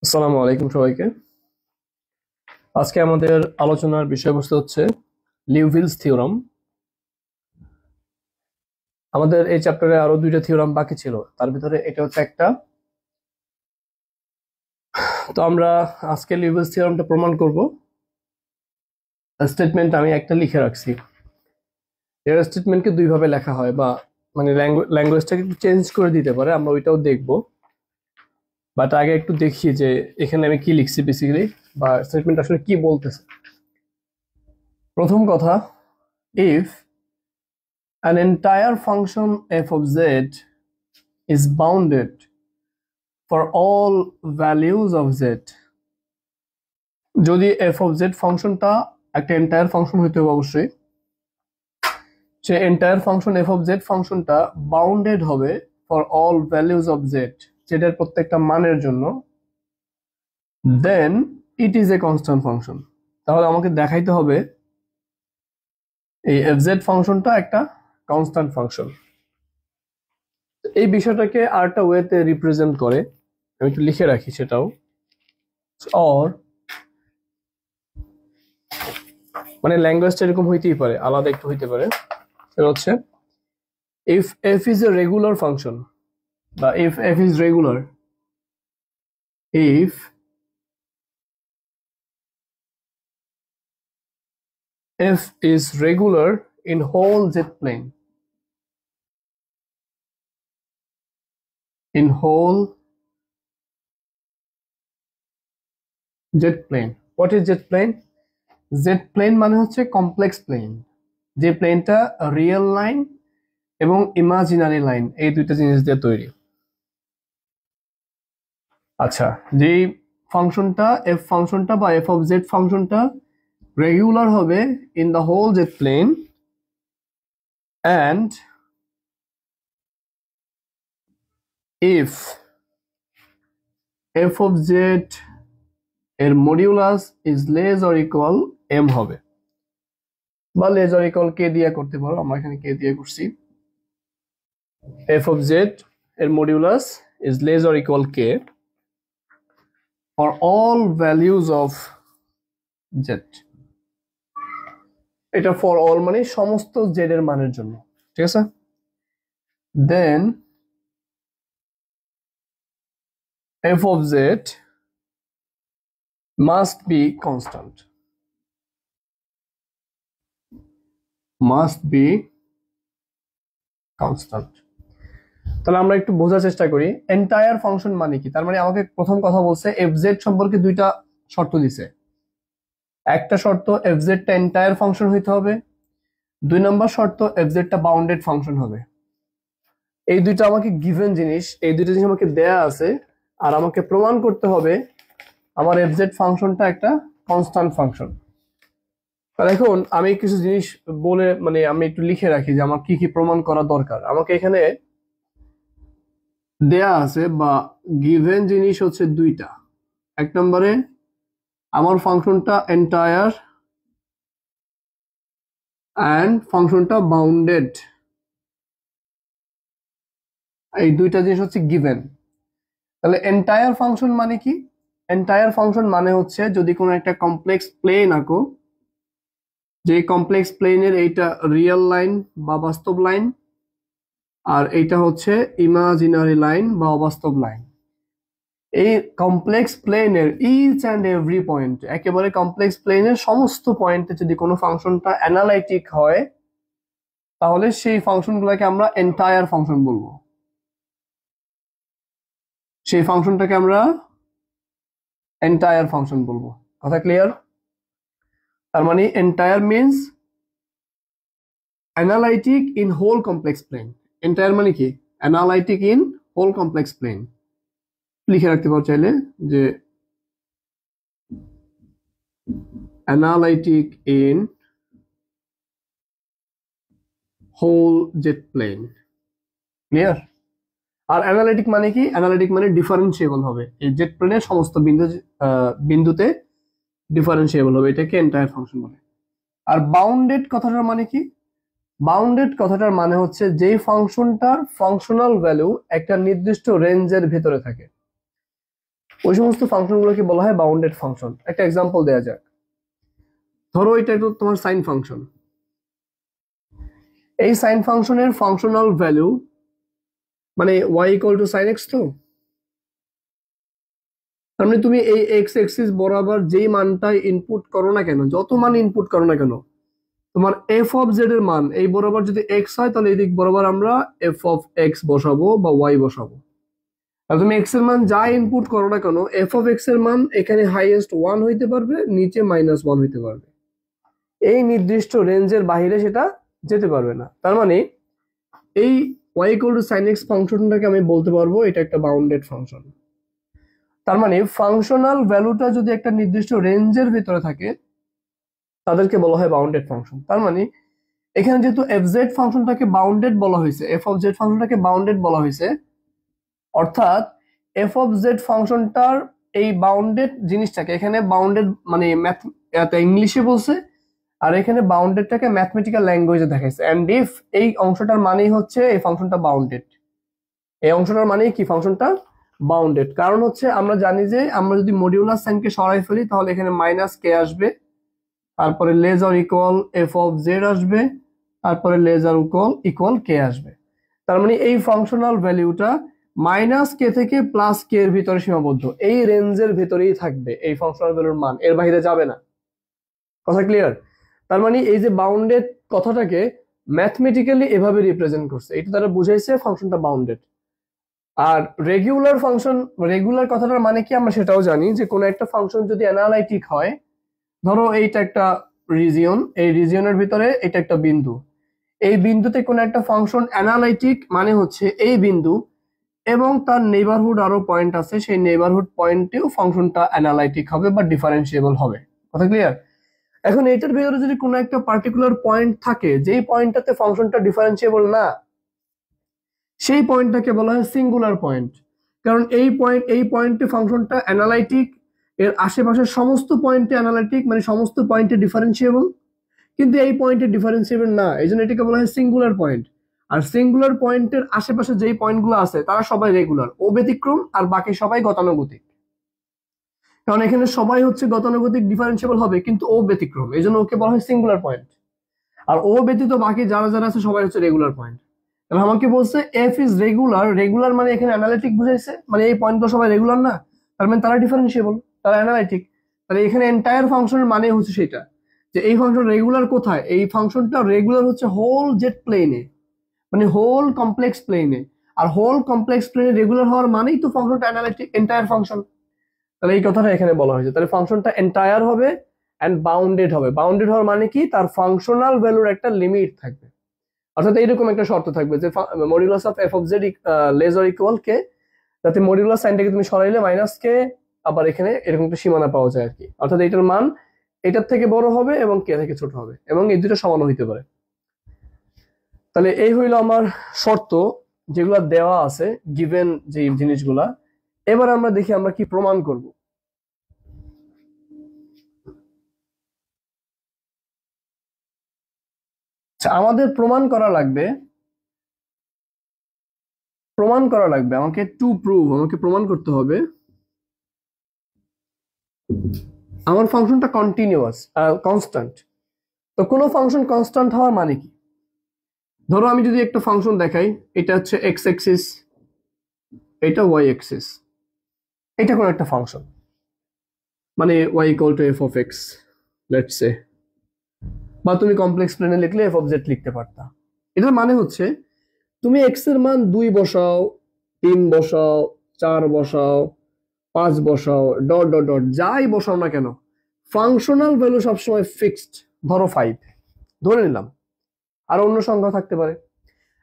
আসসালামু আলাইকুম সবাইকে। আজকে আমাদের আলোচনার বিষয়বস্তু হচ্ছে লিউভিলস থিওরাম। আমাদের এই চ্যাপ্টারে আরো দুইটা থিওরাম বাকি ছিল, তার ভিতরে এটা হচ্ছে একটা। তো আমরা আজকে লিউভিলস থিওরামটা প্রমাণ করব। স্টেটমেন্ট আমি একটা লিখে রাখছি। এর স্টেটমেন্টকে দুই ভাবে লেখা হয়, বা মানে ল্যাঙ্গুয়েজটাকে একটু চেঞ্জ করে দিতে পারে, আমরা ওইটাও দেখব। বাট আগে একটু দেখি যে এখানে আমি কি লিখছি বেসিক্যালি, বা স্টেটমেন্ট আসলে কি বলতেছে। প্রথম কথা, if an entire function f of z is bounded for all values of z, যদি f of z ফাংশনটা একটা এন্টায়ার ফাংশন হইতে হবে অবশ্যই, সে entire function f of z ফাংশনটা বাউন্ডেড হবে for all values of z, যেটার প্রত্যেকটা মানের জন্য, then it is a constant function. তাহলে আমাকে দেখাইতে হবে এই fz ফাংশনটা একটা কনস্ট্যান্ট ফাংশন। এই বিষয়টাকে আরেকটা ওয়েতে রিপ্রেজেন্ট করে, আমি একটু লিখে রাখি সেটাও। অর মানে ল্যাঙ্গুয়েজটা এরকম হইতেই পারে, আলাদা একটু হইতে পারে। সেটা হচ্ছে if f is a regular function, বা if f is regular, if f is regular in whole z plane, in whole z plane. What is z plane? z plane মানে হচ্ছে কমপ্লেক্স প্লেন, যে প্লেনটা রিয়েল লাইন এবং imaginary line এই দুইটা জিনিস দিয়ে তৈরি। আচ্ছা, যে ফাংশনটা f ফাংশনটা বা f of z ফাংশনটা রেগুলার হবে in the whole z plane, and if f of z এর modulus is less or equal m হবে, বা লেস অর ইকুয়াল k দিয়ে করতে পারো, আমরা এখানে k দিয়ে করছি। f of z এর modulus is less or equal k for all values of z, এটা ফর অল মানে সমস্ত z এর মানের জন্য, ঠিক আছে। দেন f of z must be constant, must be constant। তাহলে আমরা একটু বোঝার চেষ্টা করি এন্টায়ার ফাংশন মানে কি। তার মানে আমাকে প্রথম কথা বলছে fz সম্পর্কে দুইটা শর্ত দিছে। একটা শর্ত fz টা এন্টায়ার ফাংশন হইতে হবে, দুই নম্বর শর্ত fz টা বাউন্ডেড ফাংশন হবে। এই দুইটা আমাকে গিভেন জিনিস, এই দুইটা জিনিস আমাকে দেয়া আছে, আর আমাকে প্রমাণ করতে হবে আমার fz ফাংশনটা একটা কনস্ট্যান্ট ফাংশন। তাহলে এখন আমি কিছু জিনিস বলে মানে আমি একটু লিখে রাখি যে আমার কি কি প্রমাণ করা দরকার। আমাকে এখানে দেয়া আছে বা গিভেন জিনিস হচ্ছে দুইটা। এক নম্বরে আমার ফাংশনটা এন্টায়ার এন্ড ফাংশনটা বাউন্ডেড, এই দুইটা জিনিস হচ্ছে গিভেন। তাহলে এন্টায়ার ফাংশন মানে কি? এন্টায়ার ফাংশন মানে হচ্ছে যদি কোনো একটা কমপ্লেক্স প্লেন আঁকো, যে কমপ্লেক্স প্লেনের এইটা রিয়েল লাইন বা বাস্তব লাইন, আর এইটা হচ্ছে ইমাজিনারি লাইন বা অবাস্তব লাইন। এই কমপ্লেক্স প্লেনের ইচ অ্যান্ড এভরি পয়েন্ট, একেবারে কমপ্লেক্স প্লেনের সমস্ত পয়েন্টে যদি কোনো ফাংশনটা অ্যানালাইটিক হয়, তাহলে সেই ফাংশনগুলোকে আমরা এন্টায়ার ফাংশন বলবো। সেই ফাংশনটাকে আমরা এন্টায়ার ফাংশন বলবো। কথা ক্লিয়ার? তার মানে entire means analytic in whole complex plane. Entire মানে কি? Analytic in whole complex plane. লিখে রাখতে পারো চাইলে যে analytic in whole z plane. Clear? আর অ্যানালাইটিক মানে কি? অ্যানালাইটিক মানে ডিফারেন্সিয়েবল হবে, এই জেড প্লেনের সমস্ত বিন্দুতে ডিফারেন্সিয়েবল হবে, এটাকে এন্টায়ার ফাংশন বলে। আর বাউন্ডেড কথাটার মানে কি? বাউন্ডেড কথাটার মানে হচ্ছে যেই ফাংশনটার ফাংশনাল ভ্যালু একটা নির্দিষ্ট রেঞ্জের ভিতরে থাকে, ওই সমস্ত ফাংশনগুলোকে বলা হয় বাউন্ডেড ফাংশন। একটা এক্সাম্পল দেওয়া যাক। ধরো এটা একটু তোমার সাইন ফাংশন। এই সাইন ফাংশনের ফাংশনাল ভ্যালু মানে y equal to sine x. তো তার মানে তুমি এই এক্স এক্সিস বরাবর যেই মানটাই ইনপুট করো না কেন, যত মান ইনপুট করো না কেন, তোমার এফ অফ জেড এর মান এই বরাবর যদি এক্স হয় তাহলে এই দিক বরাবর আমরা এফ অফ এক্স বসাবো বা ওয়াই বসাবো। আর তুমি এক্স এর মান যা ইনপুট করো না কেন, এফ অফ এক্স এর মান এখানে হাইয়েস্ট 1 হইতে পারবে, নিচে -1 হইতে পারবে। এই নির্দিষ্ট রেঞ্জের বাইরে সেটা যেতে পারবে না। তার মানে এই y equal two sin x ফাংশনটাকে আমি বলতে পারবো এটা একটা বাউন্ডেড ফাংশন। তার মানে ফাংশনাল ভ্যালুটা যদি একটা নির্দিষ্ট রেঞ্জের ভিতরে থাকে তাদেরকে বলা হয় বাউন্ডেড ফাংশন। তার মানে এখানে যেহেতু fz ফাংশনটাকে বাউন্ডেড বলা হয়েছে, f অফ z ফাংশনটাকে বাউন্ডেড বলা হয়েছে, অর্থাৎ f অফ z ফাংশনটার এই বাউন্ডেড জিনিসটাকে এখানে বাউন্ডেড মানে ইংলিশে বলছে, আর এখানে বাউন্ডেডটাকে ম্যাথমেটিক্যাল ল্যাঙ্গুয়েজে দেখাইছে। এন্ড ইফ এই অংশটার মানেই হচ্ছে এই ফাংশনটা বাউন্ডেড। এই অংশটার মানেই কি ফাংশনটা বাউন্ডেড। কারণ হচ্ছে আমরা জানি যে আমরা যদি মডিউলাস সাইনকে সরাই ফেলি তাহলে এখানে মাইনাস কে আসবে, তারপরে less or equal F of Z আসবে, তারপরে লেস অর ইকুয়াল কে আসবে। তার মানে এই ফাংশনাল ভ্যালুটা মাইনাস কে থেকে প্লাস কে এর ভিতরে সীমাবদ্ধ, এই রেঞ্জের ভিতরেই থাকবে এই ফাংশনাল ভ্যালুর মান, এর বাইরে যাবে না। কথা ক্লিয়ার? তার মানে এই যে বাউন্ডেড কথাটাকে ম্যাথমেটিক্যালি এভাবে রিপ্রেজেন্ট করছে, এটা তারা বুঝাইছে ফাংশনটা বাউন্ডেড। আর রেগুলার ফাংশন, রেগুলার কথাটার মানে কি আমরা সেটাও জানি, যে কোনো একটা ফাংশন যদি অ্যানালাইটিক হয়, ধরো এইটা একটা রিজিয়ন, এই রিজিয়নের ভিতরে এটা একটা বিন্দু, এই বিন্দুতে কোনো একটা ফাংশন অ্যানালাইটিক মানে হচ্ছে এই বিন্দু এবং তার নেইবারহুড আরো পয়েন্ট আছে, সেই নেইবারহুড পয়েন্টেও ফাংশনটা অ্যানালাইটিক হবে বা ডিফারেন্সিয়েবল হবে। কথা ক্লিয়ার? এখন এটার ভিতরে যদি কোনো একটা পার্টিকুলার পয়েন্ট থাকে যেই পয়েন্টটাতে ফাংশনটা ডিফারেন্সিয়েবল না, সেই পয়েন্টটাকে বলা হয় সিঙ্গুলার পয়েন্ট। কারণ এই পয়েন্টে ফাংশনটা অ্যানালাইটিক, এর আশেপাশের সমস্ত পয়েন্টে অ্যানালাইটিক মানে সমস্ত পয়েন্টে ডিফারেন্সিয়েবল, কিন্তু এই পয়েন্টে ডিফারেন্সিয়েবল না, এই জন্য এটাকে বলা হয় সিঙ্গুলার পয়েন্ট। আর সিঙ্গুলার পয়েন্টের আশেপাশে যেই পয়েন্টগুলো আছে তারা সবাই রেগুলার, ও ব্যতিক্রম, আর বাকি সবাই গতানুগতিক। কারণ এখানে সবাই হচ্ছে গতানুগতিক ডিফারেন্সিয়েবল হবে, কিন্তু ও ব্যতিক্রম, এই জন্য ওকে বলা হয় সিঙ্গুলার পয়েন্ট। আর ও ব্যতীত বাকি যারা যারা আছে সবাই হচ্ছে রেগুলার পয়েন্ট। তাহলে আমাকে বলছে এফ ইজ রেগুলার, রেগুলার মানে এখানে অ্যানালিটিক বুঝাইছে, মানে এই পয়েন্টগুলো সবাই রেগুলার না, তার মানে তারা ডিফারেন্সিয়েবল, তারা অ্যানালিটিক। তাহলে এখানে এন্টায়ার ফাংশনের মানে হচ্ছে সেটা, যে এই ফাংশন রেগুলার কোথায়, এই ফাংশনটা রেগুলার হচ্ছে হোল জেড প্লেনে, মানে হোল কমপ্লেক্স প্লেনে। আর হোল কমপ্লেক্স প্লেনে রেগুলার হওয়ার মানেই তো ফাংশনটা অ্যানালিটিক, এন্টায়ার ফাংশন। তাহলে এই কথাটা এখানে বলা হয়েছে। তাহলে ফাংশনটা এন্টায়ার হবে এন্ড বাউন্ডেড হবে। বাউন্ডেড হওয়ার মানে কি, তার ফাংশনাল ভ্যালুর একটা লিমিট থাকবে, অর্থাৎ এইরকম একটা শর্ত থাকবে যে modulus of f of z less or equal K, যাতে মডিউলাস সাইনটাকে তুমি সরাইলে মাইনাস কে, আবার এখানে এরকম একটা সীমানা পাওয়া যায় আর কি, অর্থাৎ এটার মান এটার থেকে বড় হবে এবং কে থেকে ছোট হবে, এবং এই দুটো সমান হইতে পারে। তাহলে এই হইলো আমার শর্ত যেগুলা দেওয়া আছে গিভেন যে জিনিসগুলা। এবার আমরা দেখি আমরা কি প্রমাণ করব। আচ্ছা, আমাদের প্রমাণ করা লাগবে আমাকে টু প্রুভ, আমাকে প্রমাণ করতে হবে আমার ফাংশনটা কন্টিনিউয়াস কনস্ট্যান্ট। তো কোনো ফাংশন কনস্ট্যান্ট হওয়ার মানে কি? ধরো আমি যদি একটা ফাংশন দেখাই, এটা হচ্ছে এক্স এক্সিস, এটা ওয়াই এক্সিস, এটা কোন একটা ফাংশন, মানে y equal to f of x let's say, বা তুমি কমপ্লেক্স প্লেনে লিখলে এফ অফ জেড লিখতে পারতা। এটার মানে হচ্ছে তুমি এক্স এর মান 2 বসাও, 3 বসাও, 4 বসাও, 5 বসাও, ডট ডট ডট যাই বসাও না কেন, ফাংশনাল ভ্যালু সবসময় ফিক্সড। ধরো 5 ধরে নিলাম, আর অন্য সংখ্যা থাকতে পারে।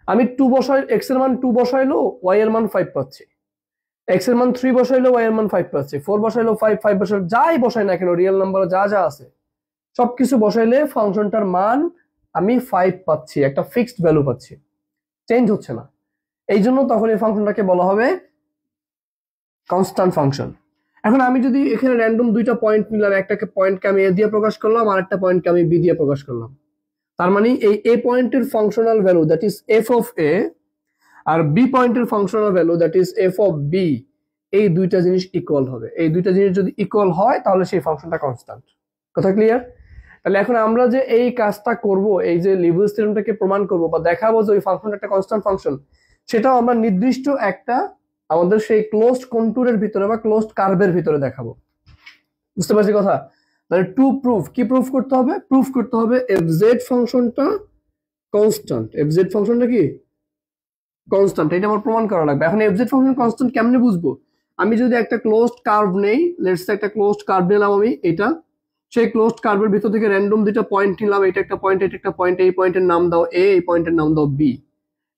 আমি 2 বসাই, এক্স এর মান 2 বসাইলো, ওয়াই এর মান 5 পাচ্ছি, এক্স এর মান 3 বসাইলো, ওয়াই এর মান 5 পাচ্ছি, 4 বসাইলো 5, 5 বসাইলো, যাই বসাই না কেন, রিয়েল নাম্বার যা যা আছে সবকিছু বসাইলে ফাংশনটার মান আমি 5 পাচ্ছি, একটা ফিক্সড ভ্যালু পাচ্ছি, চেঞ্জ হচ্ছে না। এই জন্য তখন এই ফাংশনটাকে বলা হবে কনস্ট্যান্ট ফাংশন। এখন আমি যদি এখানে র্যান্ডম দুইটা পয়েন্ট নিলাম, একটাকে পয়েন্টকে আমি এ দিয়ে প্রকাশ করলাম, আর একটা পয়েন্টকে আমি বি দিয়ে প্রকাশ করলাম, তার মানে এই এ পয়েন্টের functional value that is f of এ আর বি পয়েন্টের functional value that is f of B, এই দুইটা জিনিস ইকুয়াল হবে। এই দুইটা জিনিস যদি ইকুয়াল হয় তাহলে সেই ফাংশনটা কনস্ট্যান্ট। কথা ক্লিয়ার? তাহলে এখন আমরা যে এই কাজটা করব, এই যে লিবনিজ থিওরেমটাকে প্রমাণ করব বা দেখাবো যে ওই ফাংশনটা একটা কনস্ট্যান্ট ফাংশন, সেটাও আমরা নির্দিষ্ট একটা আমাদের সেই ক্লোজড কন্টুরের ভিতরে বা ক্লোজড কার্ভের ভিতরে দেখাবো। বুঝতে পারছি কথা? তাহলে টু প্রুফ, কি প্রুফ করতে হবে? প্রুফ করতে হবে এফজেড ফাংশনটা কনস্ট্যান্ট। এফজেড ফাংশনটা কি কনস্ট্যান্ট, এটা আমার প্রমাণ করা লাগবে। এখন এফজেড ফাংশন কনস্ট্যান্ট কেমনে বুঝবো? আমি যদি একটা ক্লোজড কার্ভ নেই, লেটস সে একটা ক্লোজড কার্ভ নিলাম আমি, এটা সেই ক্লোজড কার্ভের ভিতর থেকে র্যান্ডম দুইটা পয়েন্ট নিলাম, এটা একটা পয়েন্ট, এটা একটা পয়েন্ট, এই পয়েন্টের নাম দাও এ, এই পয়েন্টের নাম দাও বি।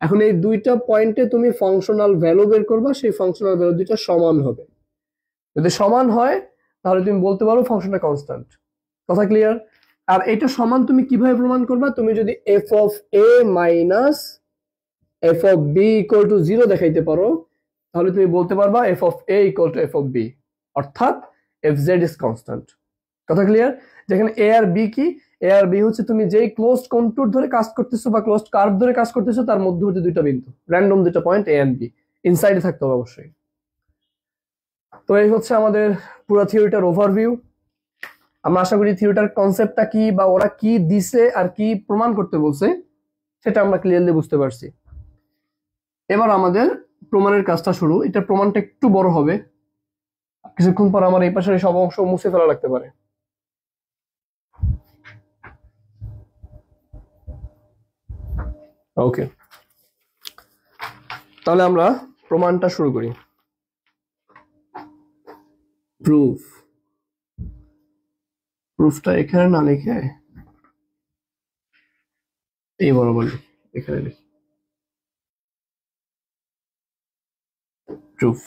এখন এই দুইটা পয়েন্টে তুমি ফাংশনাল ভ্যালু বের করবা, সেই ফাংশনাল ভ্যালু দুইটা সমান হবে। যদি সমান হয় তাহলে তুমি বলতে পারো ফাংশনটা কনস্ট্যান্ট। কথা ক্লিয়ার? আর এটা সমান তুমি কিভাবে প্রমাণ করবা? তুমি যদি f of A minus f of b equal to 0 দেখাইতে পারো, তাহলে তুমি বলতে পারবা f of A equal to f of b, অর্থাৎ এফ জেড ইজ কনস্ট্যান্ট। কথা ক্লিয়ার? যেখানে এ আর বি কি? এ আর বি হচ্ছে তুমি যেই ক্লোজড কন্টুর ধরে কাজ করতেছো বা ক্লোজড কার্ভ ধরে কাজ করতেছো, তার মধ্যবর্তী দুইটা বিন্দু, র্যান্ডম দুইটা পয়েন্ট এ এন্ড বি, ইনসাইডে থাকতে হবে অবশ্যই। তো এই হচ্ছে আমাদের পুরো থিওরিটার ওভারভিউ। আমরা আশা করি থিওরিটার কনসেপ্টটা কি বা ওরা কি দিছে আর কি প্রমাণ করতে বলছে সেটা আমরা ক্লিয়ারলি বুঝতে পারছি। এবার আমাদের প্রমাণের কাজটা শুরু। এটা প্রমাণটা একটু বড় হবে, কিছুক্ষণ পর আমার এই পাশের সব অংশ মুছে ফেলা লাগতে পারে। ওকে, তাহলে আমরা প্রমাণটা শুরু করি। প্রুফ, প্রুফটা এখানে না লিখে এই বরাবর এখানে লিখি প্রুফ।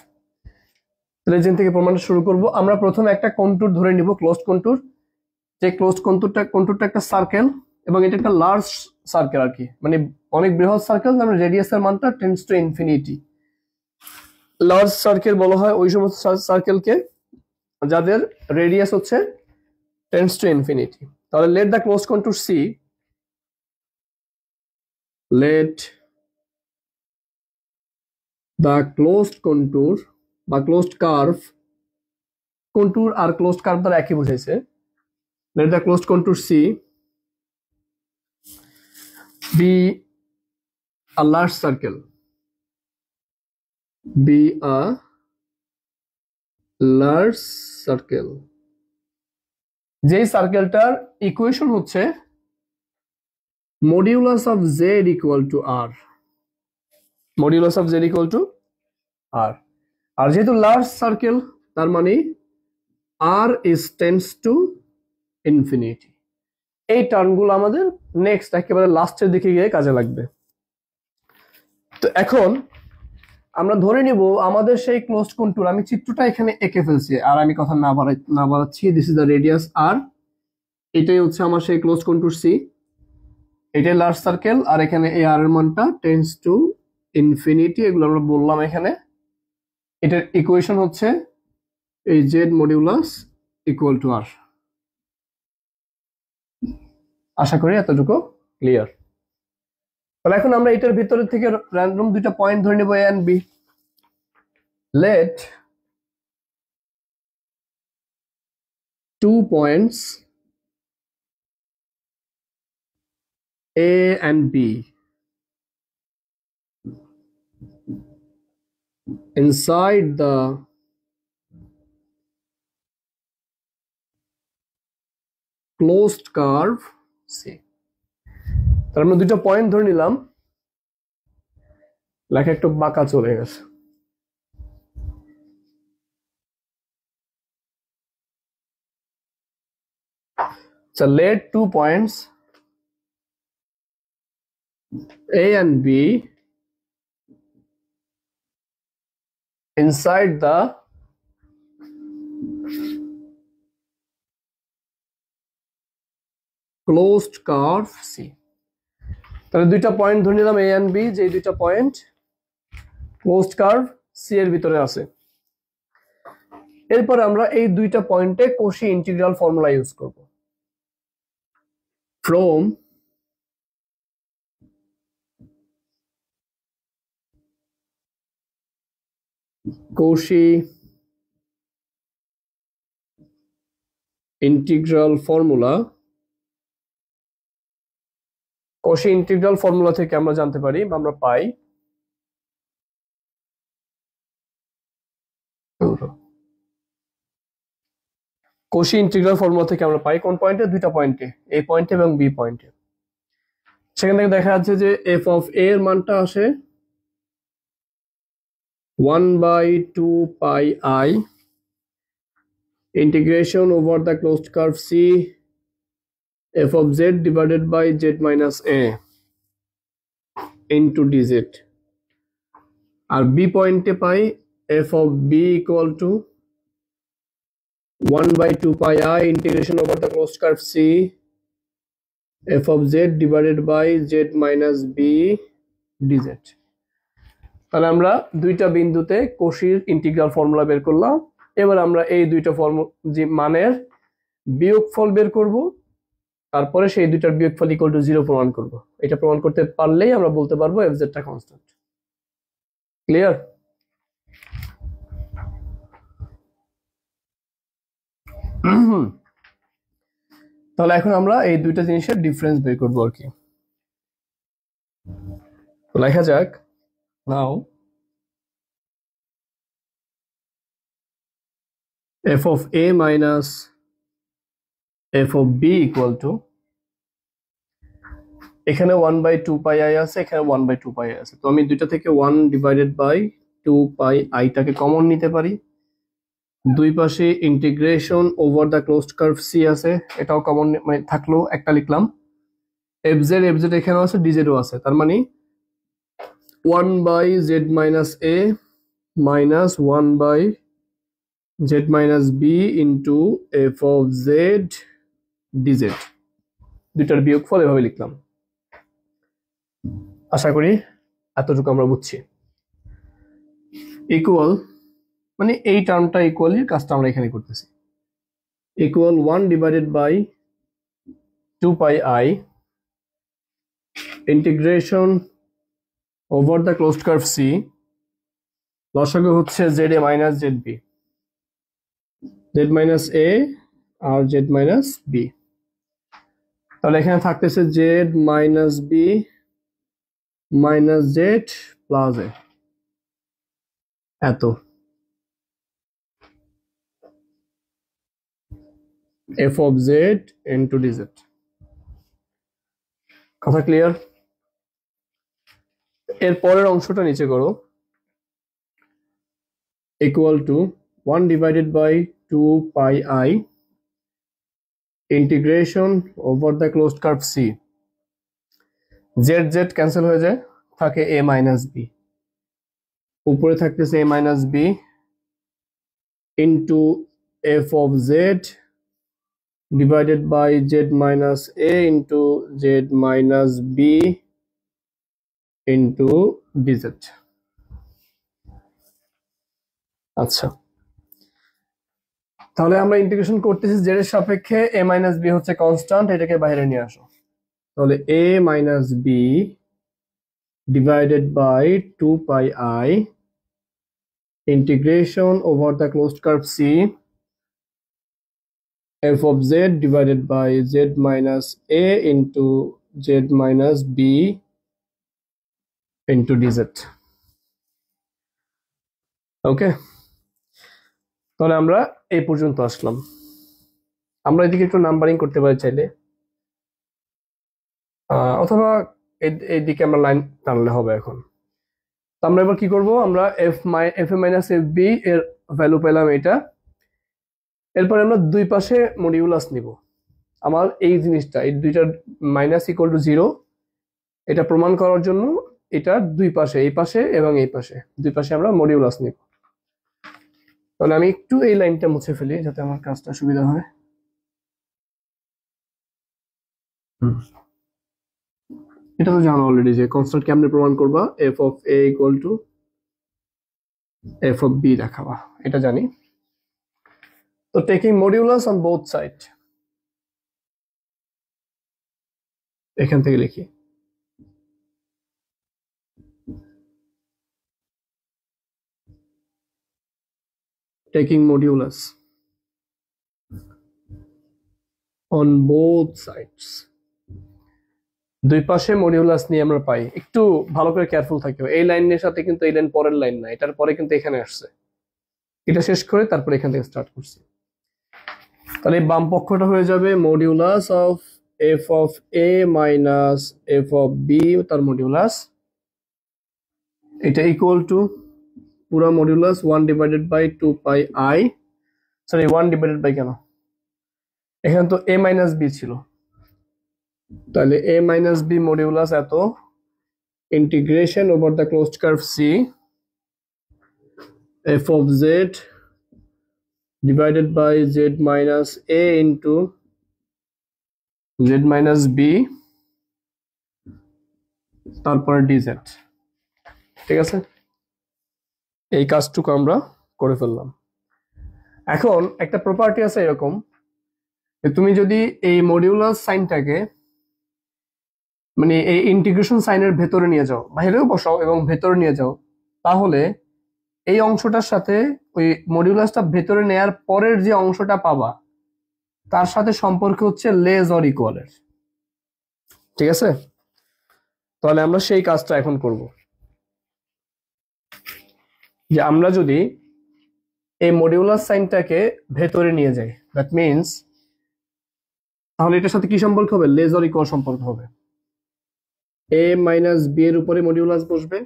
তাহলে যেখান থেকে প্রমাণটা শুরু করব, আমরা প্রথমে একটা কন্টুর ধরে নিব, ক্লোজড কন্টুর। যে ক্লোজড কন্টুরটা একটা সার্কেল এবং এটা একটা লার্জ সার্কেল আর কি, মানে অনেক বৃহৎ সার্কেল, মানে রেডিয়াসের মানটা tends to infinity. Large circle বলা হয় ওই সমস্ত সার্কেলকে যাদের রেডিয়াস হচ্ছে টেন্ডস টু ইনফিনিটি। তাহলে let the closed contour C, let the closed contour বা ক্লোজড কার্ভ, কন্টুর আর ক্লোজড কার্ভ দ্বারা একই বুঝাইছে। Let the closed contour C be a large circle. Be a large circle. যেই সার্কেলটার equation হচ্ছে modulus of z equal to r, modulus of z equal to r। আর যেহেতু large circle তার মানে r is tends to infinity. এই টার্মগুলো আমাদের next একেবারে লাস্টের দিকে গিয়ে কাজে লাগবে। তো এখন আমরা ধরে নিব আমাদের সেই ক্লোজড কন্টুর, আমি চিত্রটা এখানে এঁকে ফেলছি আর আমি কথা না বাড়াচ্ছি, দিস ইজ দ্য রেডিয়াস আর, এটাই হচ্ছে আমার সেই ক্লোজড কন্টুর সি, এটাই লার্জ সার্কেল, আর এখানে এই আর এর মানটা টেন্ডস টু ইনফিনিটি, এগুলো আমরা বললাম এখানে। এটার ইকুয়েশন হচ্ছে এই জেড মডিউলাস ইকুয়াল টু আর। আশা করি এতটুকু ক্লিয়ার। তাহলে এখন আমরা এটার ভিতরে থেকে র্যান্ডম দুইটা পয়েন্ট ধরে নেব A and B. Let 2 points A and B inside the closed curve C. তাহলে আমরা দুইটা পয়েন্ট ধরে নিলাম, লেখা একটু বাঁকা চলে গেছে। So let 2 points A and B inside the closed curve C. তাহলে দুইটা পয়েন্ট ধরে নিলাম A and B, যে দুইটা পয়েন্ট ক্লোজড কার্ভ C এর ভিতরে আছে। এরপর আমরা এই দুইটা পয়েন্টে কোশি ইন্টিগ্রাল ফর্মুলা ইউজ করব। From Cauchy integral formula. Cauchy integral formula থেকে আমরা জানতে পারি বা আমরা পাই Cauchy ইন্টিগ্রাল ফর্মুলা থেকে আমরা পাই কোন পয়েন্টে? দুইটা পয়েন্টে, এ পয়েন্টে এবং বি পয়েন্টে। সেখান থেকে দেখা যাচ্ছে যে এফ অফ এ এর মানটা আসে 1/2 pi integration over the closed curve C f of z divided by z minus a into dz। আর বি পয়েন্টে পাই f of b equal to 1/2 pi integration over the closed curve C f of z divided by z minus b dz। তাহলে আমরা দুইটা বিন্দুতে কোশির integral formula বের করলাম। এবার আমরা এই দুইটা যে মানের বিয়োগফল বের করব, তারপরে সেই দুইটার বিয়োগফল ইকুয়াল টু 0 প্রমাণ করব। এটা প্রমাণ করতে পারলেই আমরা বলতে পারবো fz টা কনস্ট্যান্ট। ক্লিয়ার? তাহলে এখন আমরা এই দুইটা জিনিসের ডিফারেন্স বের করব আর কি। লেখা যাক নাও f of a minus f of b equal to, এখানে 1/2 pi i আছে, এখানে 1/2 pi i আছে, তো আমি দুইটা থেকে 1 ডিভাইডেড বাই 2 pi i টাকে কমন নিতে পারি। দুই পাশে integration over the closed curve c আছে, এটাও কমন মানে থাকলো, একটা লিখলাম। fz এখানেও আছে, dz ও আছে, তার মানে 1/z minus a minus 1/z minus b into f of z dz। দুইটার বিয়োগফল এভাবে লিখলাম। আশা করি এতটুকু আমরা বুঝছি। ইকুয়াল মানে এই টার্মটা ইকুয়ালি কাজটা আমরা এখানে করতেছি। Equal 1 divided by 2 pi i integration over the closed curve c, লসাগু হচ্ছে z a minus z b, z minus a আর z মাইনাস b। তাহলে এখানে থাকতেছে z minus b minus z plus a, এত f of z into dz। কথা clear? এর পরের অংশটা নিচে করো। Equal to 1 divided by 2 pi i integration over the closed curve c, z z cancel হয়ে যায়, থাকে a মাইনাস b, উপরে থাকতেছে a minus b into f of z divided by z minus a into z minus b into dz। আচ্ছা, তাহলে আমরা integration করতেছি z এর সাপেক্ষে, a মাইনাস b হচ্ছে কনস্ট্যান্ট, এটাকে বাইরে নিয়ে আসো। তাহলে a minus b divided by 2 pi i integration over the closed curve c f of z divided by z minus a into z minus b into dz। ওকে, তাহলে আমরা এই পর্যন্ত আসলাম। আমরা এদিকে একটু নাম্বারিং করতে পারি চাইলে, অথবা এইদিকে আমরা লাইন টানলে হবে। এখন তো আমরা এবার কি করব, আমরা f a minus f b এর ভ্যালু পেলাম এটা। এরপর আমরা দুই পাশে মডিউলাস নিব। আমার এই জিনিসটা, এই দুইটার মাইনাস ইকুয়াল টু 0, এটা প্রমাণ করার জন্য এটা দুই পাশে, এই পাশে এবং এই পাশে, দুই পাশে আমরা মডিউলাস নিব। তাহলে আমি একটু এই লাইনটা মুছে ফেলি যাতে আমার কাজটা সুবিধা হয়। এটা তো জানো অলরেডি যে কনস্ট্যান্ট কেমনে প্রমাণ করবা, f of a equal to f of b দেখাবা, এটা জানি। তো taking modulus on both side, এখান থেকে লিখি taking modulus on both sides, দুই পাশে মডিউলাস নিয়ে আমরা পাই। একটু ভালো করে কেয়ারফুল থাকিও, এই লাইনের সাথে কিন্তু এই লাইন পরের লাইন না, এটার পরে কিন্তু এখানে আসছে, এটা শেষ করে তারপরে এখান থেকে স্টার্ট করছি। তাহলে বাম পক্ষটা হয়ে যাবে modulus of f of A minus f of b তার মডিউলাস, এটা ইকুয়াল টু পুরো modulus 1 divided by 2 pi i, sorry 1 divided by কেন, এখানে তো এ মাইনাস বি ছিল, তাহলে এ মাইনাস বি মডিউলাস এত integration over the closed curve c f of z divided by z minus a into z minus b তারপরে dz, ঠিক আছে? এই কাজটুকু আমরা করে ফেললাম। এখন একটা প্রপার্টি আছে এরকম যে তুমি যদি এই মডিউলাস সাইনটাকে মানে এই ইন্টিগ্রেশন সাইনের ভেতরে নিয়ে যাও, বাইরেও বসাও এবং ভেতরে নিয়ে যাও, তাহলে এই অংশটার সাথে ওই মডিউলাসটা ভেতরে নেয়ার পরের যে অংশটা পাবা তার সাথে সম্পর্ক হচ্ছে লেস অর ইকুয়ালের, ঠিক আছে? তাহলে আমরা সেই কাজটা এখন করব, যে আমরা যদি এই মডিউলাস সাইনটাকে ভেতরে নিয়ে যাই, দ্যাট মিনস তাহলে এটার সাথে কি সম্পর্ক হবে? লেস অর ইকুয়াল সম্পর্ক হবে। এ মাইনাস বি এর উপরে মডিউলাস বসবে,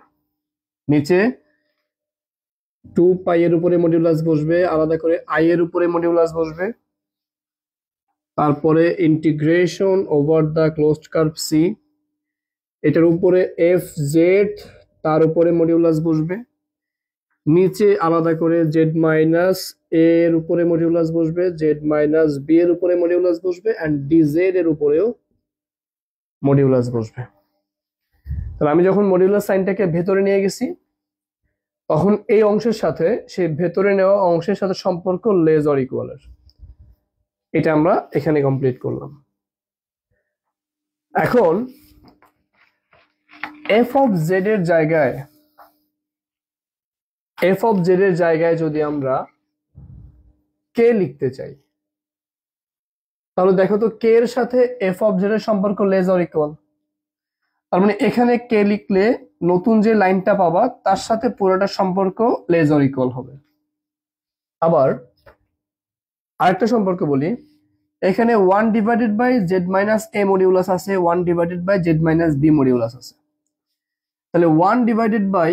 নিচে 2 পাই এর উপরে মডিউলাস বসবে, আলাদা করে আই এর উপরে মডিউলাস বসবে, তারপরে integration over the closed curve c, এটার উপরে এফ জেড তার উপরে মডিউলাস বসবে, নিচে আলাদা করে জেড মাইনাস এ এর উপরে মডিউলাস বসবে, জেড মাইনাস বি এর উপরে মডিউলাস বসবে এন্ড ডিজেড এর উপরেও মডিউলাস বসবে। তাহলে আমি যখন মডিউলাস সাইনটাকে ভেতরে নিয়ে গেছি তখন এই অংশের সাথে সেই ভেতরে নেওয়া অংশের সাথে সম্পর্ক লেস অর ইকুয়ালের, এটা আমরা এখানে কমপ্লিট করলাম। এখন এফ অফ জেড এর জায়গায় যদি আমরা কে লিখতে চাই, তাহলে দেখো তো কে এর সাথে এফ অফ জেড এর সম্পর্ক লেস অর ইকুয়াল, তার মানে এখানে কে লিখলে নতুন যে লাইনটা পাবা তার সাথে পুরোটা সম্পর্ক লেস অর ইকুয়াল হবে। আবার আরেকটা সম্পর্ক বলি, এখানে 1 divided by z minus A modulus আছে, 1 divided by z minus B modulus আছে, তাহলে 1 divided by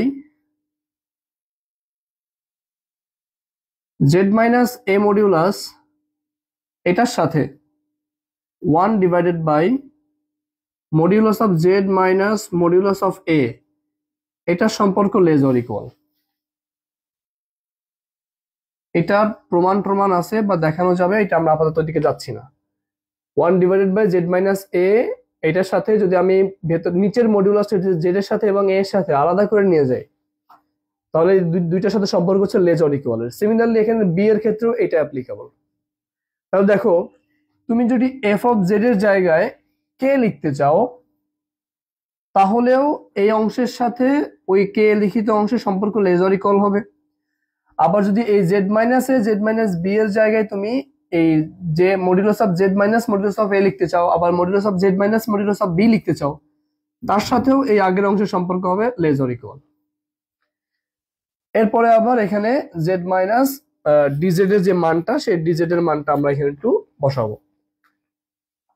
z minus A modulus এটার সাথে 1 divided by modulus of z minus modulus of A, এটার সম্পর্ক লেস অর ইকুয়াল। এটার প্রমাণ আছে বা দেখানো যাবে, এটা আমরা আপাতত দিকে যাচ্ছি না। 1 ডিভাইডেড বাই জেড মাইনাস এ এটার সাথে যদি আমি নিচের মডিউলাস জেড এর সাথে এবং এ এর সাথে আলাদা করে নিয়ে যাই, তাহলে দুইটার সাথে সম্পর্ক হচ্ছে লেস অর ইকুয়ালের। সিমিলারলি এখানে বি এর ক্ষেত্রেও এটা অ্যাপ্লিকেবল। তাহলে দেখো তুমি যদি এফ অফ জেড এর জায়গায় কে লিখতে চাও, তাহলেও এই অংশের সাথে ওই কে লিখিত অংশের সম্পর্ক লেস অর ইকুয়াল হবে। আবার যদি এই z minus A z minus B এর জায়গায় তুমি এই যে modulus of z minus modulus of A লিখতে চাও, আবার modulus of z minus modulus of B লিখতে চাও, তার সাথেও এই আগের অংশের সম্পর্ক হবে লেস অর ইকুয়াল। এরপরে আবার এখানে জেড মাইনাস ডিজেড এর যে মানটা, সেই ডিজেড এর মানটা আমরা এখানে একটু বসাবো।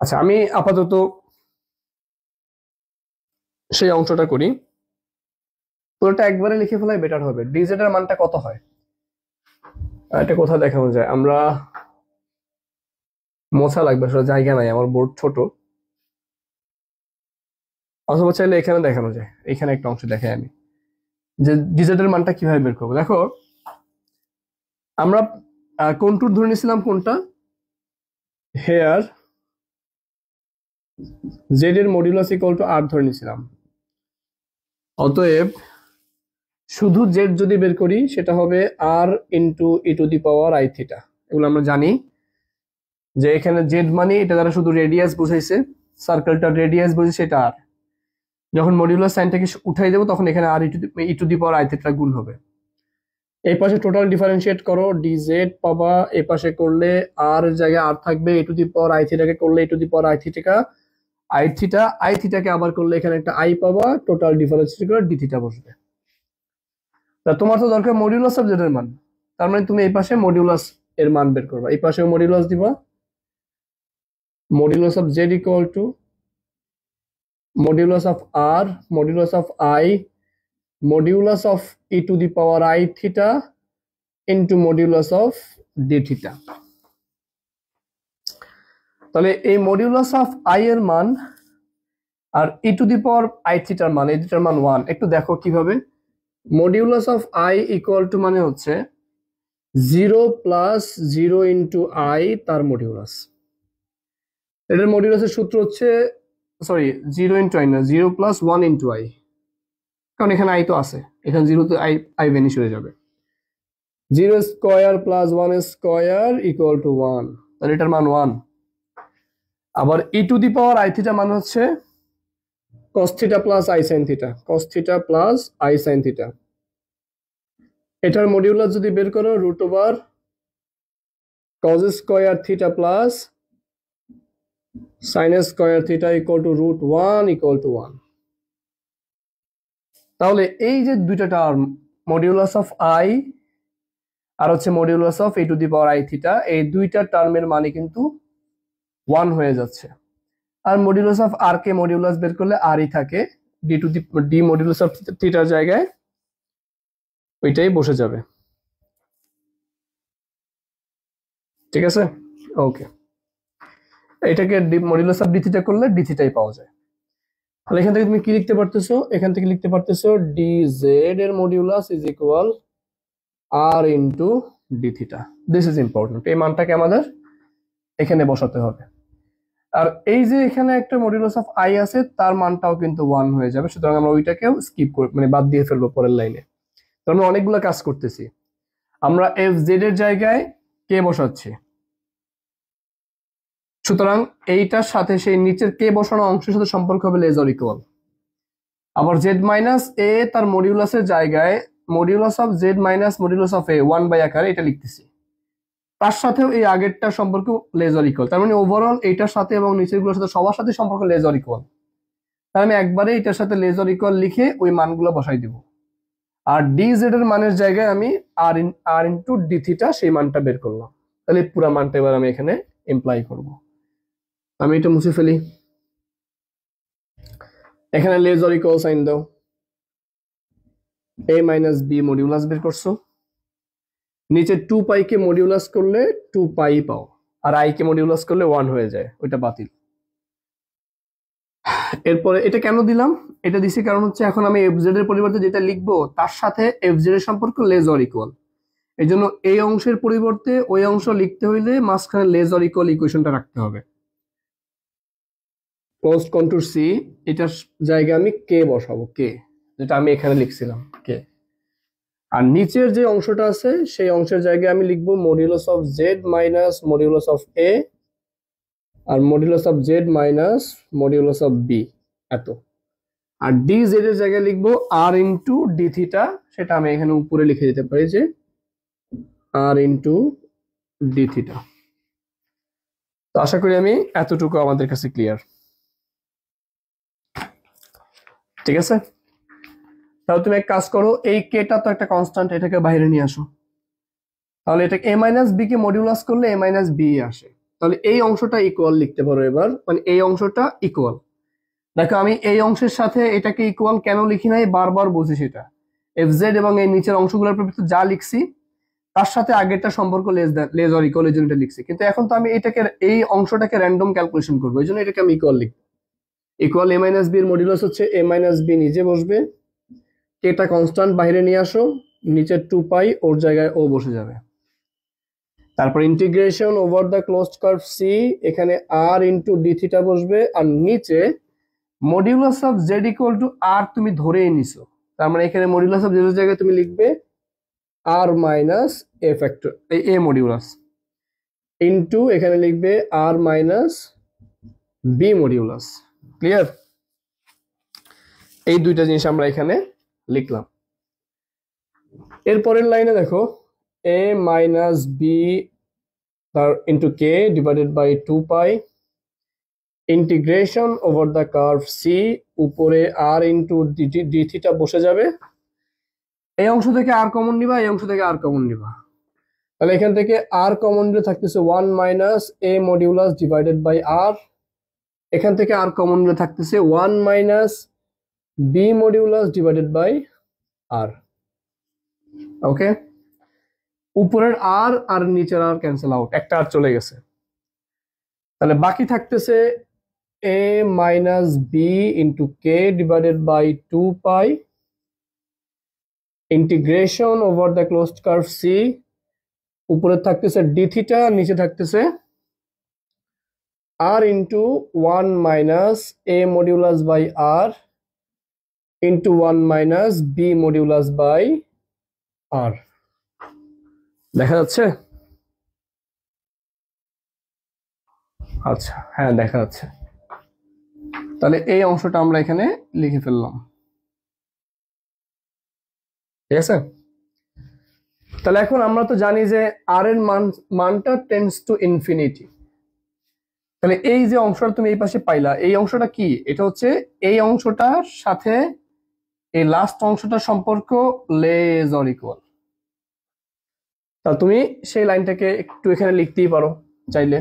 আচ্ছা, আমি আপাতত সেই অংশটা করি, পুরোটা একবারে লিখে ফেলাই বেটার হবে। ডিজেড এর মানটা কত হয় এটা কোথায় দেখানো যায়? আমরা মোছা লাগবে, আসলে জায়গা নাই, আমার বোর্ড ছোট, অথবা চাইলে এখানে দেখানো যায়। এখানে একটা অংশ দেখাই আমি যে ডিজেড এর মানটা কিভাবে বের করবো। দেখো আমরা কন্ট্যুর ধরে নিয়েছিলাম কোনটা, হেয়ার জেড এর মডিউলাস ইকুয়াল টু আর ধরে নিয়েছিলাম। অতএব শুধু জেড যদি বের করি সেটা হবে R into e to the power i theta. এগুলো আমরা জানি যে এখানে জেড মানে এটা দ্বারা শুধু রেডিয়াস বুঝাইছে, সার্কেলটার রেডিয়াস বুঝেছে, সেটা আর। যখন মডিউলাস সাইনটাকে উঠাই দেবো তখন এখানে R e to the power i theta গুণ হবে। এই পাশে টোটাল ডিফারেন্সিয়েট করো, ডিজেড পাবা, এই পাশে করলে আর এর জায়গায় আর থাকবে, এ টু দি পাওয়ার আই থিটাকে করলে এ টু দি পাওয়ার আই থিটাকে আবার করলে এখানে একটা আই পাবা, টোটাল ডিফারেন্সিয়েট করে ডি থিটা বসবে। তা তোমার তো দরকার মডিউলাস অফ জেড এর মান, তার মানে তুমি এই পাশে মডিউলাস এর মান বের করবা, এই পাশে মডিউলাস দিবা, modulus of z equal to modulus of r modulus of i modulus of e to the power i theta into modulus of d theta. তাহলে এই মডিউলাস অফ আই এর মান আর e to the power I থিটার মান, এই দুটার মান 1। একটু দেখো কিভাবে। Modulus of I equal to মানে হচ্ছে 0 প্লাস 0 ইন্টু আই তার মডিউলাস। এটার মডিউলাসের সূত্র হচ্ছে, সরি 0 ইন্টু আই না, 0 প্লাস 1 ইন্টু আই, কারণ এখানে আই তো আছে, এখানে 0 তে আই ভ্যানিশ হয়ে যাবে। 0 square plus 1 square equal to 1, তাহলে এটার মান 1। আবার e to the power i theta মানে হচ্ছে cos theta plus i sine theta, cos theta plus i sine theta. এটার মডিউলাস যদি বের করো root over cos square theta plus sine square theta equal to root 1 equal to 1। তাহলে এই যে দুইটা টার্ম মডিউলাস অফ আই আর হচ্ছে modulus of e to the power i theta, এই দুইটা টার্মের মানে কিন্তু 1 হয়ে যাচ্ছে। আর মডিউলাস অফ আর কে মডিউলাস বের করলে আর ই থাকে, ডি মডিউলাস অফ থিটার জায়গায় ওইটাই বসে যাবে। ঠিক আছে, ওকে। এটাকে মডিউলাস অফ ডি থিটা করলে ডি থিটাই পাওয়া যায়। তাহলে এখান থেকে তুমি কি লিখতে পারতেছো, এখান থেকে লিখতে পারতেছো ডি জেড এর modulus is equal r into d theta. This is important, এই মানটাকে আমাদের এখানে বসাতে হবে। আর এই যে এখানে একটা মডিউলাস অফ আই আছে, তার মানটাও কিন্তু 1 হয়ে যাবে, সুতরাং আমরা ওইটাকেও স্কিপ করে মানে বাদ দিয়ে ফেলবো পরের লাইনে। তো আমরা অনেকগুলো কাজ করতেছি। আমরা এফ জেড এর জায়গায় কে বসাচ্ছি, সুতরাং এইটার সাথে সেই নিচের কে বসানো অংশের সাথে সম্পর্ক হবে লেস অর ইকুয়াল। আবার জেড মাইনাস এ তার মডিউলাসের জায়গায় modulus of z minus modulus of a 1 by আকারে এটা লিখতেছি, তার সাথেও এই আগেরটা সম্পর্ক লেস অর ইকুয়াল। তার মানে ওভারঅল এইটার সাথে এবং নিচের গুলোর সাথে সবার সাথে সম্পর্ক লেস অর ইকুয়াল। তাহলে আমি একবারে এটার সাথে লেস অর ইকুয়াল লিখে ওই মানগুলো বসাই দিব। আর ডি জেড এর মানের জায়গায় আমি আর ইন্টু ডি থিটা সেই মানটা বের করলাম। তাহলে পুরো মানটা এবার আমি এখানে এমপ্লাই করব। আমি এটা মুছে ফেলি, এখানে লেস অর ইকুয়াল সাইন দাও। a মাইনাস বি মডিউলাস বের করছো, নিচে 2 পাই কে মডিউলাস করলে 2 পাই পাও, আর আই কে মডিউলাস করলে 1 হয়ে যায়, ওইটা বাতিল। এরপরে এটা কেন দিলাম, এটা দিছি কারণ হচ্ছে এখন আমি এফ জেড এর পরিবর্তে যেটা লিখবো তার সাথে এফ জেড এর সম্পর্ক লেস অর ইকুয়াল। এই জন্য এই অংশের পরিবর্তে ওই অংশ লিখতে হইলে মাঝখানে লেস অর ইকুয়াল ইকুয়েশনটা রাখতে হবে। ক্লোজড কন্টুর সি, এটার জায়গায় আমি কে বসাবো, কে, যেটা আমি এখানে লিখছিলাম কে। আর নিচের যে অংশটা আছে সেই অংশের জায়গায় আমি লিখবো modulus of z minus modulus of এ আর modulus of z minus modulus of b, এত। আর ডি জেড এর জায়গায় লিখবো আর ইন্টু ডি থিটা, সেটা আমি এখানে উপরে লিখে দিতে পারি যে আর ইন্টু ডি থিটা। তো আশা করি আমি এতটুকু আমাদের কাছে ক্লিয়ার। ঠিক আছে, তাহলে তুমি এক কাজ করো, এই কেটা তো একটা কনস্ট্যান্ট, এটাকে বাইরে নিয়ে আসো। তাহলে এটা এ মাইনাস বি কে মডিউলাস করলে এ মাইনাস বি আসে, তাহলে এই অংশটা ইকুয়াল লিখতে পারো এবার, মানে এই অংশটা ইকুয়াল। দেখো আমি এই অংশের সাথে এটাকে ইকুয়াল কেন লিখি নাই বারবার বলছি, সেটা এফ জেড এবং এই নিচের অংশগুলোর পরিবর্তে যা লিখছি তার সাথে আগেরটা সম্পর্ক লেস অর ইকুয়াল, এই জন্য এটা লিখছি। কিন্তু এখন তো আমি এটাকে এই অংশটাকে র্যান্ডম ক্যালকুলেশন করবো, এই জন্য এটাকে আমি ইকুয়াল লিখবো। ইকুয়াল এ মাইনাস বি এর মডিউলাস হচ্ছে এ মাইনাস বি, নিজে বসবে, কেটা কনস্ট্যান্ট বাইরে নিয়ে আসো, নিচে 2 পাই ওর জায়গায় ও বসে যাবে। তারপর integration over the closed curve C, এখানে আর ইন্টু ডি থিটা বসবে, আর নিচে modulus of z equal to R তুমি ধরেই নিছো, তার মানে এখানে মডিউলাস অফ জেড এর জায়গায় তুমি লিখবে আর মাইনাস এ ফ্যাক্টর এ মডিউলাস ইন্টু এখানে লিখবে আর মাইনাস বি মডিউলাস। ক্লিয়ার? এই দুইটা জিনিস আমরা এখানে লিখলাম। এরপরের লাইনে দেখো a মাইনাস বি তার into K divided by 2 pi integration over the curve C, উপরে আর ইন্টু ডি থিটা বসে যাবে। এই অংশ থেকে আর কমন নিবা, এই অংশ থেকে আর কমন নিবা, তাহলে এখান থেকে আর কমন নিলে থাকতেছে 1 minus A modulus divided by R, এখান থেকে আর কমন নিলে থাকতেছে 1 minus B modulus divided by R. Okay, উপরের আর আর নিচের আর ক্যান্সেল আউট, একটা আর চলে গেছে, তাহলে বাকি থাকতেছে A minus B into K divided by 2 pi integration over the closed curve C, উপরে থাকতেছে ডি থিটা, নিচে থাকতেছে R into 1 minus A modulus by R into 1 minus B modulus by R. দেখা যাচ্ছে? আচ্ছা, হ্যাঁ দেখা যাচ্ছে। তাহলে এই অংশটা আমরা এখানে লিখে ফেললাম, ঠিক আছে। তাহলে এখন আমরা তো জানি যে আর এর মানটা টেন্ডস টু ইনফিনিটি। তাহলে এই যে অংশটা তুমি এই পাশে পাইলা, এই অংশটা কি? এটা হচ্ছে এই অংশটার সাথে এই লাস্ট অংশটার সম্পর্ক লেস অর ইকুয়াল। তাহলে তুমি সেই লাইনটাকে একটু এখানে লিখতেই পারো চাইলে,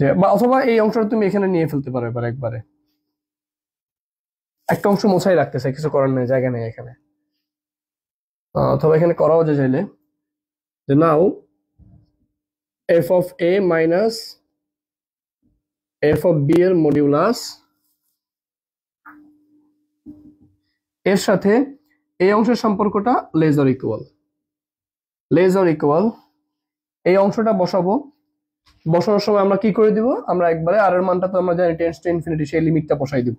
যে বা অথবা এই অংশটা তুমি এখানে নিয়ে ফেলতে পারো এবার একবারে। একটা অংশ মোছাই রাখতেছে, কিছু করার নেই, জায়গা নেই এখানে। অথবা এখানে করাও যায় চাইলে, যে নাও f of A minus f of B এর মডিউলাস এর সাথে এই অংশের সম্পর্কটা less or equal. Less or equal এই অংশটা বসাবো, বসানোর সময় আমরা কি করে দিব? আমরা একবারে আর এর মানটা তো আমরা জানি টেন্ডস টু ইনফিনিটি, সেই লিমিটটা বসাই দিব।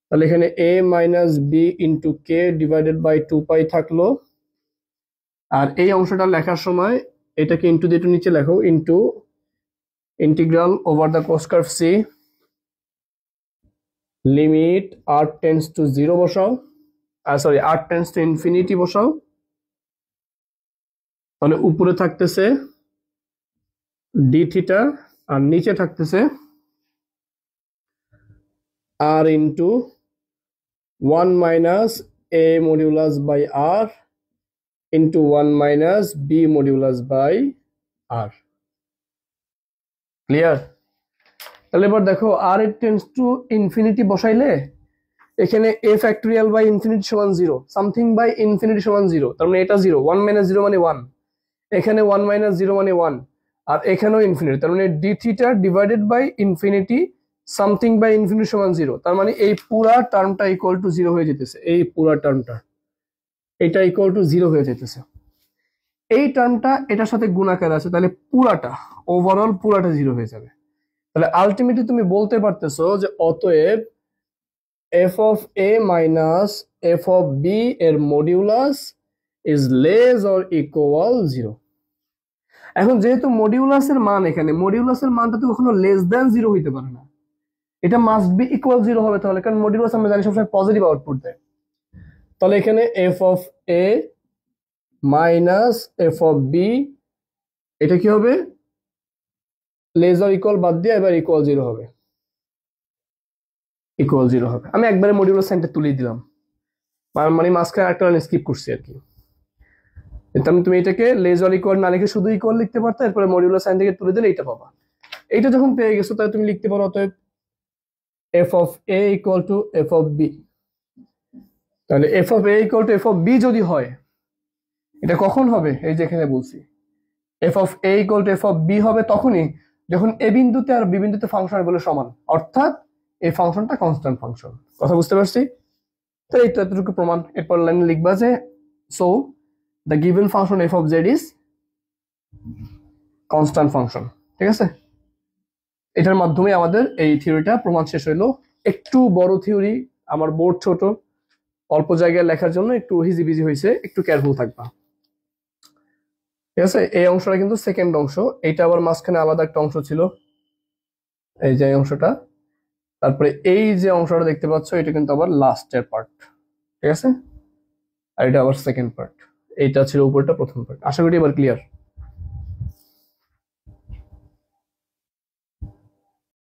তাহলে এখানে A minus B into K divided by 2 pi থাকলো, আর এই অংশটা লেখার সময় এটাকে ইন্টু দিয়ে একটু নিচে লেখো, into integral over the close curve C limit R tends to 0 বসাও, sorry R tends to infinity বসাও। তাহলে উপরে থাকতেছে ডি থিটা আর নিচে থাকতেছে R into 1 minus A modulus by R into 1 minus B modulus by R. Clear? তাহলে এবার দেখো R it tends to infinity বসাইলে এখানে এ ফ্যাক্টোরিয়াল বাই ইনফিনিটি সমান 0, সামথিং বাই ইনফিনিটি সমান 0, তার মানে এটা 0, 1 মাইনাস 0 মানে 1, এখানে 1 মাইনাস 0 মানে 1, আর এখানেও ইনফিনিটি, তার মানে d theta divided by infinity something by infinity সমান 0, তার মানে এই পুরা টার্মটা ইকুয়াল টু 0 হয়ে যেতেছে। এই পুরা টার্মটা এটা ইকুয়াল টু 0 হয়ে যেতেছে। এই টার্মটা এটার সাথে গুণাকার আছে, তাহলে পুরাটা ওভারঅল পুরাটা 0 হয়ে যাবে। তাহলে আলটিমেটলি তুমি বলতে পারতেছো যে অতএব f of A minus f of B এর modulus is less or equal 0। এখন যেহেতু মডিউলাসের মান, এখানে মডিউলাসের মানটা তো কখনো লেস দ্যান 0 হইতে পারে না, এটা মাস্ট বি ইকুয়াল 0 হবে। তাহলে কারণ মডিউলাস আমরা জানি সবসময় পজিটিভ আউটপুট দেয়। তাহলে এখানে f of A minus f of b এটা কি হবে? লেস অর ইকুয়াল বাদ দিয়ে এবার ইকুয়াল 0 হবে, ইকুয়াল 0 হবে। আমি একবারে মডিউলাস সাইনটা তুলে দিলাম, মানে মাঝখানে একটা লাইন স্কিপ করছি আর কি। তুমি এটাকে লেস অর ইকুয়াল না লিখে শুধু ইকুয়াল লিখতে পারতো, এরপরে মডিউলাস সাইন থেকে তুলে দিলে এটা পাবা। এইটা যখন পেয়ে গেছো তাহলে তুমি লিখতে পারো অতএব f of A equal to f of B. তাহলে f of A equal to f of B যদি হয়, এটা কখন হবে? এই যে এখানে বলছি f of A equal to f of B হবে তখনই যখন এ বিন্দুতে আর বি বিন্দুতে ফাংশন গুলো সমান, অর্থাৎ এই ফাংশনটা কনস্ট্যান্ট ফাংশন। কথা বুঝতে পারছি? তো এই তো এতটুকু প্রমাণ। এরপর লাইনে লিখবা যে so the given function F of Z is constant function. ঠিক আছে, এটার মাধ্যমে আমাদের এই থিওরিটা প্রমাণ শেষ হইলো। একটু বড় থিওরি, আমার বোর্ড ছোট, অল্প জায়গায় লেখার জন্য একটু হিজিবিজি হয়েছে, একটু কেয়ারফুল থাকবা। ঠিক আছে, এই অংশটা কিন্তু সেকেন্ড অংশ, এইটা আবার মাঝখানে আলাদা একটা অংশ ছিল, এই যে অংশটা। তারপরে এই যে অংশটা দেখতে পাচ্ছ এটা কিন্তু আবার লাস্টের পার্ট। ঠিক আছে। আর এটা আবার সেকেন্ড পার্ট। এইটা ছিল উপরটা প্রথম পার্ট। আশা করি এবার ক্লিয়ার।